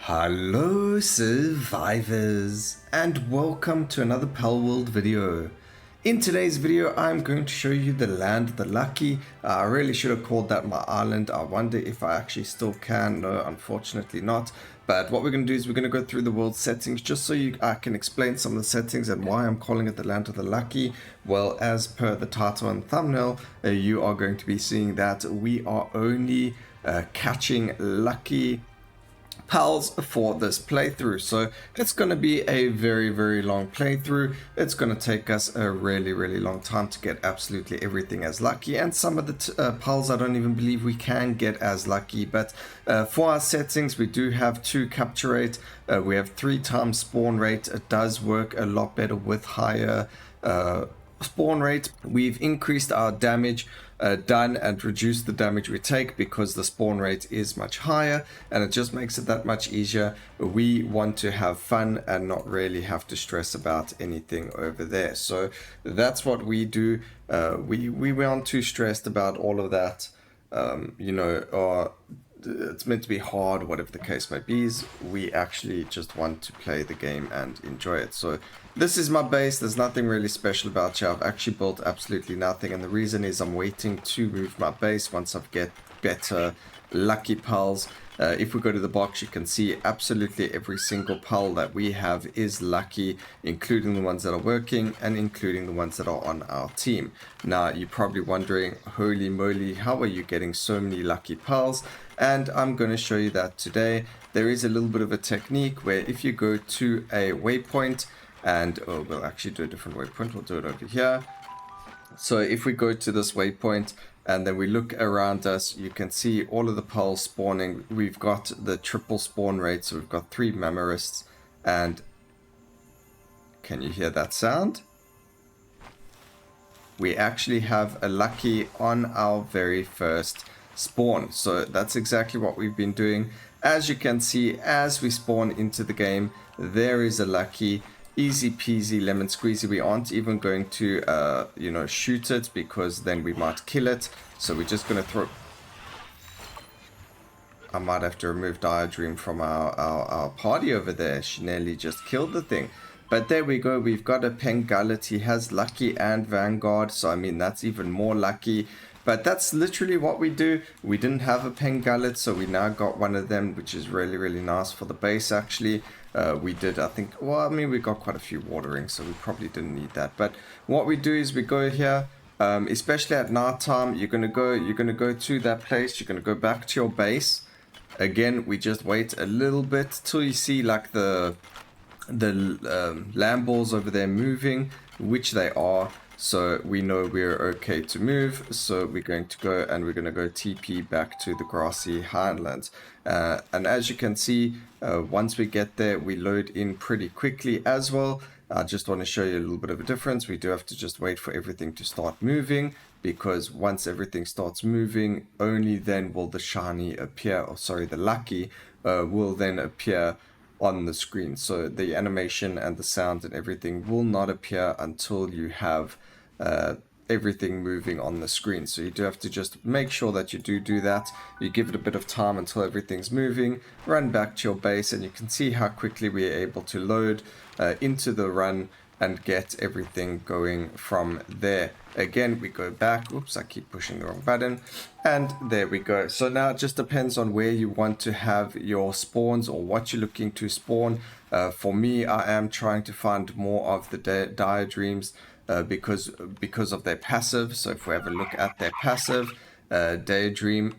Hello survivors, and welcome to another Palworld video. In today's video I'm going to show you the land of the lucky. I really should have called that my island. I wonder if I actually still can. No, unfortunately not. But what we're going to do is we're going to go through the world settings just so I can explain some of the settings and why I'm calling it the land of the lucky. Well, as per the title and thumbnail, you are going to be seeing that we are only catching lucky pals for this playthrough. So it's going to be a very long playthrough. It's going to take us a really long time to get absolutely everything as lucky, and some of the pals I don't even believe we can get as lucky. But for our settings, we do have 2 capture rate, we have 3 times spawn rate. It does work a lot better with higher spawn rate. We've increased our damage done and reduced the damage we take because the spawn rate is much higher, and it just makes it that much easier. We want to have fun and not really have to stress about anything over there, so that's what we do. We aren't too stressed about all of that, or it's meant to be hard, whatever the case may be. We actually just want to play the game and enjoy it. So this is my base. There's nothing really special about it. I've actually built absolutely nothing, and the reason is I'm waiting to move my base once I've get better lucky pals. If we go to the box, you can see absolutely every single pal that we have is lucky, including the ones that are working and including the ones that are on our team. Now you're probably wondering, holy moly, how are you getting so many lucky pals? And I'm going to show you that today. There is a little bit of a technique where if you go to a waypoint, and we'll actually do a different waypoint, we'll do it over here. So if we go to this waypoint and then we look around us, you can see all of the pals spawning. We've got the triple spawn rate, so we've got 3 Memorists, and can you hear that sound? We actually have a lucky on our very first spawn. So that's exactly what we've been doing. As you can see, as we spawn into the game, there is a lucky. Easy peasy lemon squeezy. We aren't even going to shoot it because then we might kill it, so we're just going to throw. I might have to remove Diadream from our party over there. She nearly just killed the thing. But there we go, we've got a Pengullet. He has lucky and Vanguard, so I mean that's even more lucky. But that's literally what we do. We didn't have a Pengullet, so we now got one of them, which is really nice for the base actually. We did, I think, well, I mean, we got quite a few waterings, so we probably didn't need that. But what we do is we go here, especially at night time, you're gonna go to that place, you're gonna go back to your base. Again, we just wait a little bit till you see like the lamb balls over there moving, which they are. So we know we're okay to move, so we're going to go and we're going to go TP back to the grassy highlands. And as you can see, once we get there, we load in pretty quickly as well. I just want to show you a little bit of a difference. We do have to just wait for everything to start moving, because once everything starts moving, only then will the shiny appear, or sorry, the lucky will then appear on the screen. So the animation and the sound and everything will not appear until you have everything moving on the screen. So you do have to just make sure that you do that. You give it a bit of time until everything's moving, run back to your base, and you can see how quickly we are able to load into the run and get everything going from there. Again, we go back. Oops, I keep pushing the wrong button. And there we go. So now it just depends on where you want to have your spawns or what you're looking to spawn. For me, I am trying to find more of the Diadreams because of their passive. So if we have a look at their passive, Daydream,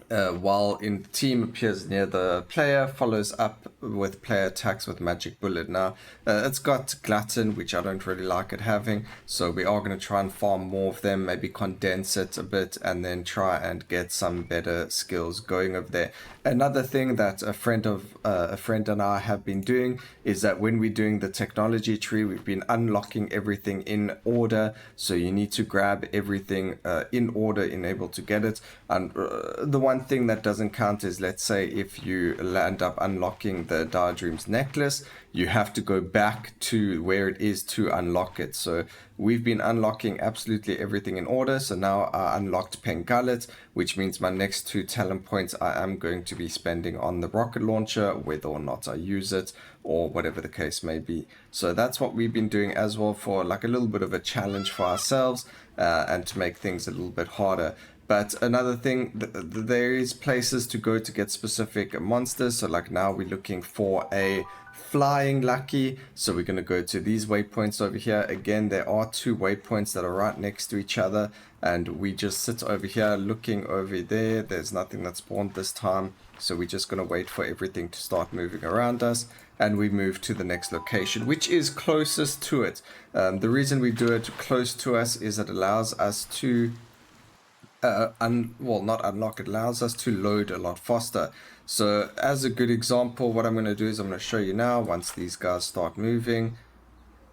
while in team appears near the player, follows up with player attacks with magic bullet. Now it's got glutton, which I don't really like it having, so we are going to try and farm more of them, maybe condense it a bit, and then try and get some better skills going over there. Another thing that a friend and I have been doing is that when we're doing the technology tree, we've been unlocking everything in order. So you need to grab everything in order in able to get it. And the one thing that doesn't count is, let's say if you end up unlocking the Diadream's necklace, you have to go back to where it is to unlock it. So we've been unlocking absolutely everything in order. So now I unlocked Pengullet, which means my next 2 talent points I am going to be spending on the rocket launcher, whether or not I use it, or whatever the case may be. So that's what we've been doing as well, for like a little bit of a challenge for ourselves, and to make things a little bit harder. But another thing, there is places to go to get specific monsters. So like now we're looking for a flying lucky, so we're going to go to these waypoints over here. Again, there are 2 waypoints that are right next to each other, and we just sit over here looking over there. There's nothing that spawned this time, so we're just going to wait for everything to start moving around us, and we move to the next location, which is closest to it. The reason we do it close to us is it allows us to not unlock, it allows us to load a lot faster. So as a good example, what I'm going to do is I'm going to show you now, once these guys start moving.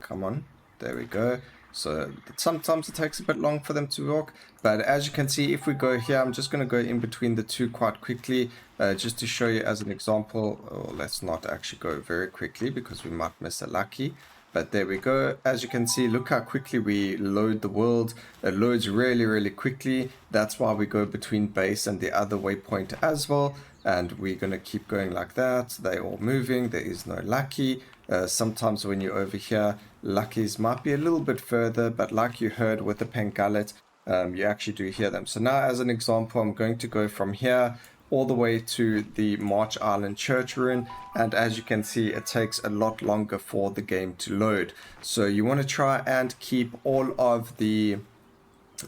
Come on, there we go. So sometimes it takes a bit long for them to walk, but as you can see, if we go here, I'm just going to go in between the 2 quite quickly, just to show you as an example. Oh, let's not actually go very quickly because we might miss a lucky. But there we go. As you can see, look how quickly we load the world. It loads really, really quickly. That's why we go between base and the other waypoint as well. And we're going to keep going like that. They're all moving. There is no lucky. Sometimes when you're over here, luckies might be a little bit further. But like you heard with the Pengullet, you actually do hear them. So now as an example, I'm going to go from here all the way to the March Island Church Ruin, and as you can see, it takes a lot longer for the game to load. So you want to try and keep all of the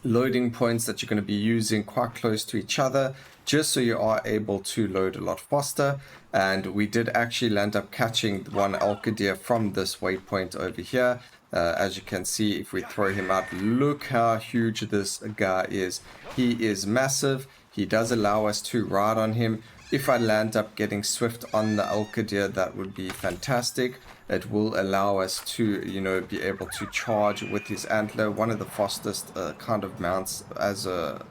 loading points that you're going to be using quite close to each other, just so you are able to load a lot faster. And we did actually end up catching one Alcadir from this waypoint over here. As you can see, if we throw him out, look how huge this guy is. He is massive. He does allow us to ride on him. If I land up getting swift on the Alcadir, that would be fantastic. It will allow us to, be able to charge with his antler. One of the fastest kind of mounts as a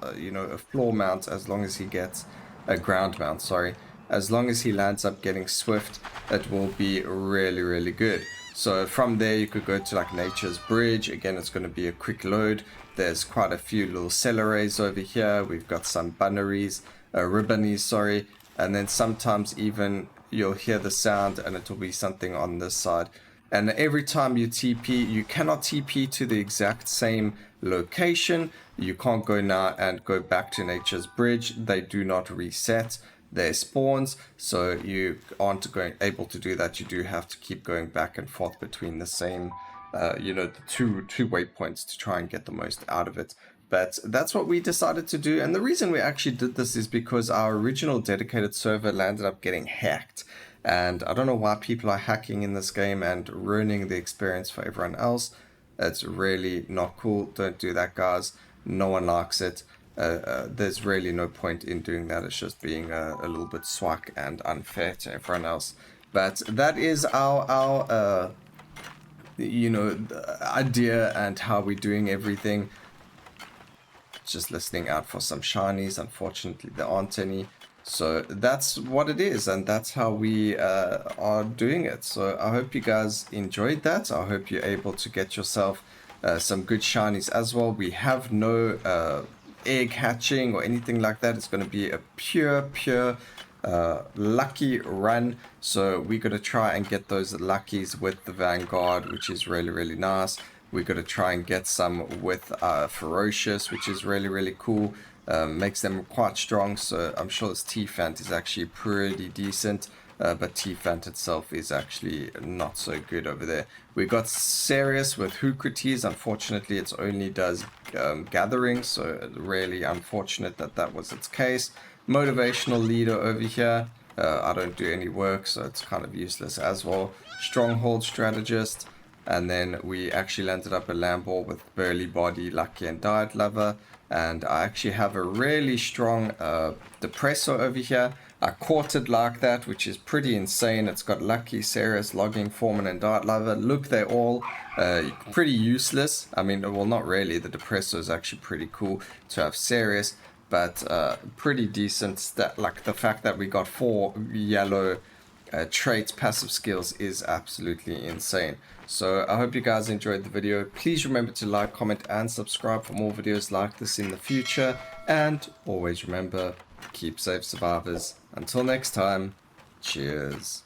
floor mount, as long as he gets a ground mount, sorry. As long as he lands up getting swift, it will be really, really good. So from there, you could go to like Nature's Bridge. Again, it's going to be a quick load. There's quite a few little celeries over here. We've got some ribbonies, sorry. And then sometimes even you'll hear the sound and it'll be something on this side. And every time you TP, you cannot TP to the exact same location. You can't go now and go back to Nature's Bridge. They do not reset their spawns, so you aren't able to do that. You do have to keep going back and forth between the same the two waypoints to try and get the most out of it. But that's what we decided to do, and the reason we actually did this is because our original dedicated server landed up getting hacked, and I don't know why people are hacking in this game and ruining the experience for everyone else. It's really not cool. Don't do that, guys. No one likes it. There's really no point in doing that. It's just being a little bit swag and unfair to everyone else. But that is our the idea and how we're doing everything. Just listening out for some shinies. Unfortunately, there aren't any. So that's what it is, and that's how we are doing it. So I hope you guys enjoyed that. I hope you're able to get yourself some good shinies as well. We have no egg hatching or anything like that. It's going to be a pure lucky run, so we're going to try and get those luckies with the Vanguard, which is really, really nice. We're going to try and get some with Ferocious, which is really, really cool. Makes them quite strong, so I'm sure this T-Fant is actually pretty decent, but T-Fant itself is actually not so good over there. We got Serious with Hoocrates. Unfortunately, it only does gathering, so really unfortunate that was its case. Motivational Leader over here. I don't do any work, so it's kind of useless as well. Stronghold Strategist. And then we actually landed up a Lambor with Burly Body, Lucky, and Diet Lover. And I actually have a really strong Depressor over here. I caught it like that, which is pretty insane. It's got Lucky, Serious, Logging, Foreman, and Diet Lover. Look, they're all pretty useless. I mean, well, not really. The Depressor is actually pretty cool to have Serious, but pretty decent. Like the fact that we got 4 yellow traits, passive skills, is absolutely insane. So I hope you guys enjoyed the video. Please remember to like, comment, and subscribe for more videos like this in the future. And always remember, Keep safe, survivors. Until next time, cheers.